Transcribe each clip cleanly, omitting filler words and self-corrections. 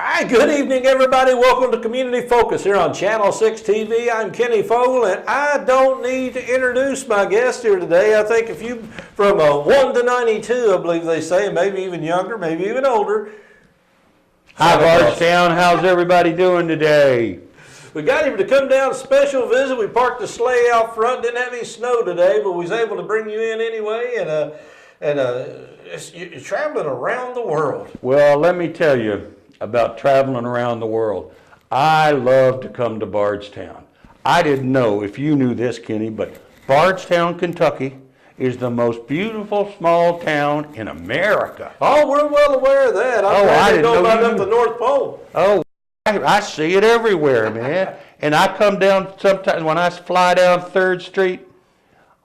Hi, good evening, everybody. Welcome to Community Focus here on Channel 6 TV. I'm Kenny Fogle, and I don't need to introduce my guest here today. I think if you, from 1 to 92, I believe they say, maybe even younger, maybe even older. Hi, Bardstown. How's everybody doing today? We got him to come down, special visit. We parked the sleigh out front. Didn't have any snow today, but we was able to bring you in anyway. You're traveling around the world. Well, let me tell you about traveling around the world. I love to come to Bardstown. I didn't know if you knew this, Kenny, but Bardstown, Kentucky is the most beautiful small town in America. Oh, we're well aware of that. I didn't know about you up knew. the North Pole. Oh, I see it everywhere, man. And I come down sometimes when I fly down 3rd Street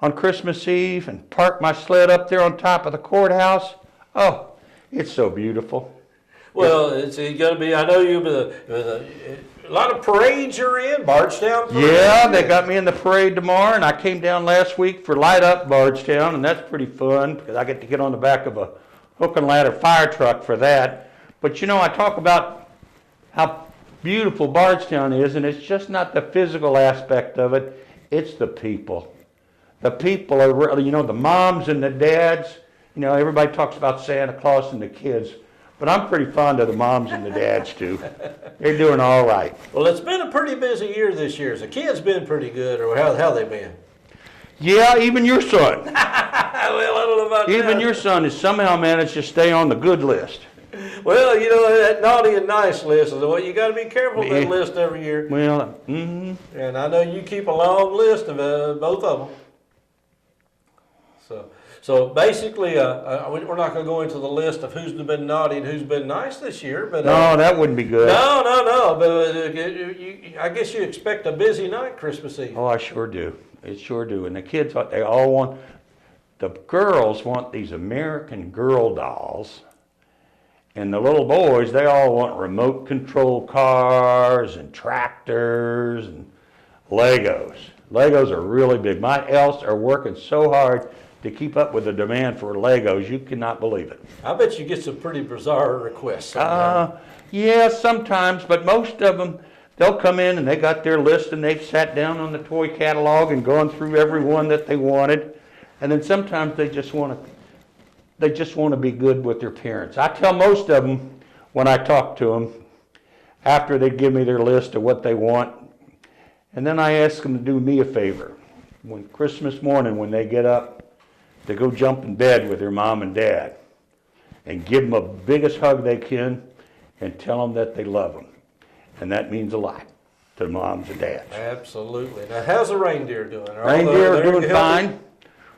on Christmas Eve and park my sled up there on top of the courthouse. Oh, it's so beautiful. Well, it's going to be, I know you've a lot of parades you're in, Bardstown Parade. Yeah, they got me in the parade tomorrow, and I came down last week for Light Up Bardstown, and that's pretty fun because I get to get on the back of a hook and ladder fire truck for that. But you know, I talk about how beautiful Bardstown is, and it's just not the physical aspect of it, it's the people. The people are really, you know, the moms and the dads. You know, everybody talks about Santa Claus and the kids, but I'm pretty fond of the moms and the dads too. They're doing all right. Well, it's been a pretty busy year this year. The kids been pretty good, or how they been? Yeah, even your son. Well, I don't know about that. Even your son has somehow managed to stay on the good list. Well, you know, that naughty and nice list is what you got to be careful with that list every year. Well, And I know you keep a long list of both of them. So basically, we're not going to go into the list of who's been naughty and who's been nice this year. But no, that wouldn't be good. No. But I guess you expect a busy night Christmas Eve. Oh, I sure do. I sure do. And the kids, they all want, the girls want these American Girl dolls. And the little boys, they all want remote control cars and tractors and Legos. Legos are really big. My elves are working so hard to keep up with the demand for Legos, you cannot believe it. I bet you get some pretty bizarre requests. Yeah, sometimes, but most of them, they'll come in and they got their list and they've sat down on the toy catalog and gone through every one that they wanted. And then sometimes they just want to be good with their parents. I tell most of them when I talk to them, after they give me their list of what they want, and then I ask them to do me a favor. When Christmas morning, when they get up, to go jump in bed with their mom and dad and give them the biggest hug they can and tell them that they love them. And that means a lot to moms and dads. Absolutely. Now, how's the reindeer doing? Reindeer are doing fine.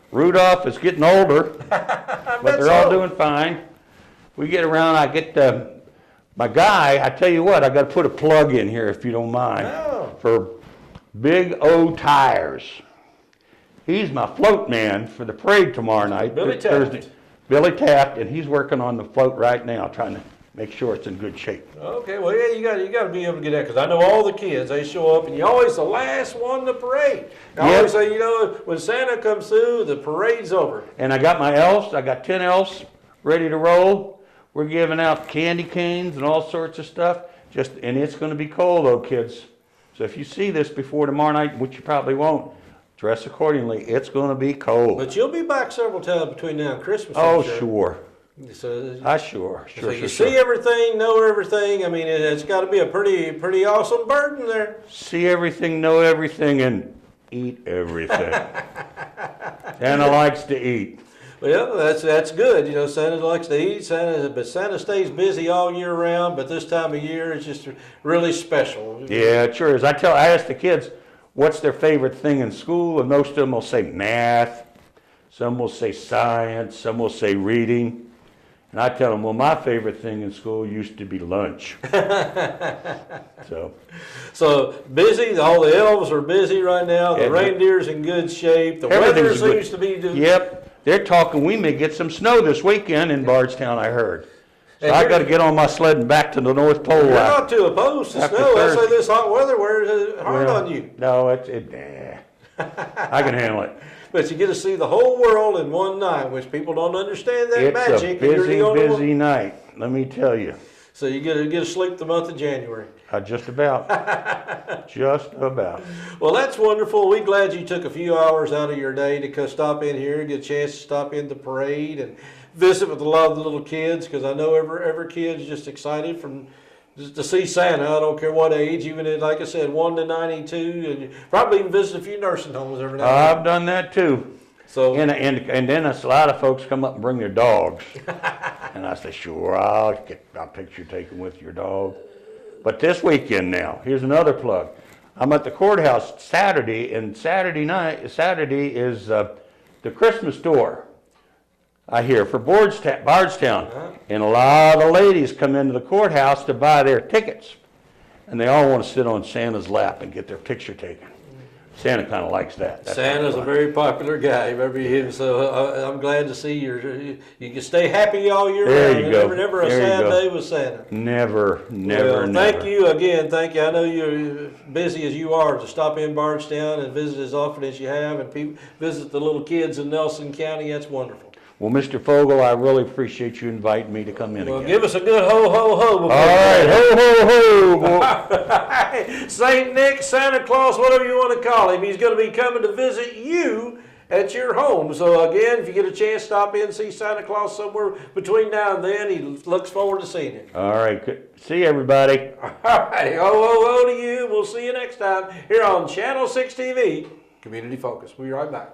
Rudolph is getting older, but they're all doing fine. We get around, I get my guy, I tell you what, I got to put a plug in here if you don't mind, for Big O Tires. He's my float man for the parade tomorrow night. Billy Thursday. Taft. Billy Taft, and he's working on the float right now, trying to make sure it's in good shape. Okay, well, yeah, you got to be able to get that, because I know all the kids, they show up, and you're always the last one in the parade. I always say, you know, when Santa comes through, the parade's over. And I got my elves. I got 10 elves ready to roll. We're giving out candy canes and all sorts of stuff. And it's going to be cold, though, kids. So if you see this before tomorrow night, which you probably won't, dress accordingly. It's going to be cold. But you'll be back several times between now and Christmas. Oh, sure. So Sure. See everything, know everything. I mean, it's got to be a pretty awesome burden there. See everything, know everything, and eat everything. Santa likes to eat. Well, that's good. You know, Santa likes to eat. But Santa stays busy all year round. But this time of year, it's just really special. Yeah, it sure is. I ask the kids what's their favorite thing in school, and most of them will say math. Some will say science. Some will say reading. And I tell them, well, my favorite thing in school used to be lunch. So busy. All the elves are busy right now. The reindeer's in good shape. The weather seems to be doing. Yep. They're talking we may get some snow this weekend in Bardstown, I heard. So I got to get on my sled and back to the North Pole. You're not too opposed to snow. I say this hot weather wears hard on you. No, I can handle it. But you get to see the whole world in one night, which people don't understand that magic. It's a busy night, let me tell you. So you get to sleep the month of January. Just about. Just about. Well, that's wonderful. We're glad you took a few hours out of your day to stop in here and get a chance to stop in the parade and visit with a lot of the little kids, because I know every kid's just excited to see Santa. I don't care what age, even at, like I said, 1 to 92, and you probably even visit a few nursing homes every now and then. I've done that too. So And then a lot of folks come up and bring their dogs. And I say, sure, I'll get a picture taken with your dog. But this weekend now, here's another plug. I'm at the courthouse Saturday, and Saturday is the Christmas tour, I hear, for Bardstown. And a lot of ladies come into the courthouse to buy their tickets. And they all want to sit on Santa's lap and get their picture taken. Santa kind of likes that. That's Santa's a very popular guy. Remember him, so I'm glad to see you can stay happy all year There round. you go. Never a There you sad go. day with Santa. Never. Well, thank you again. Thank you. I know you're busy as you are to stop in Bardstown and visit as often as you have, and visit the little kids in Nelson County. That's wonderful. Well, Mr. Fogel, I really appreciate you inviting me to come in Well, again. give us a good ho ho ho. All right, ho ho ho. Saint Nick, Santa Claus, whatever you want to call him, he's going to be coming to visit you at your home. So again, if you get a chance, stop in and see Santa Claus somewhere between now and then. He looks forward to seeing you. All right, good. See you, everybody. All right, ho ho ho to you. We'll see you next time here on Channel 6 TV, Community Focus. We'll be right back.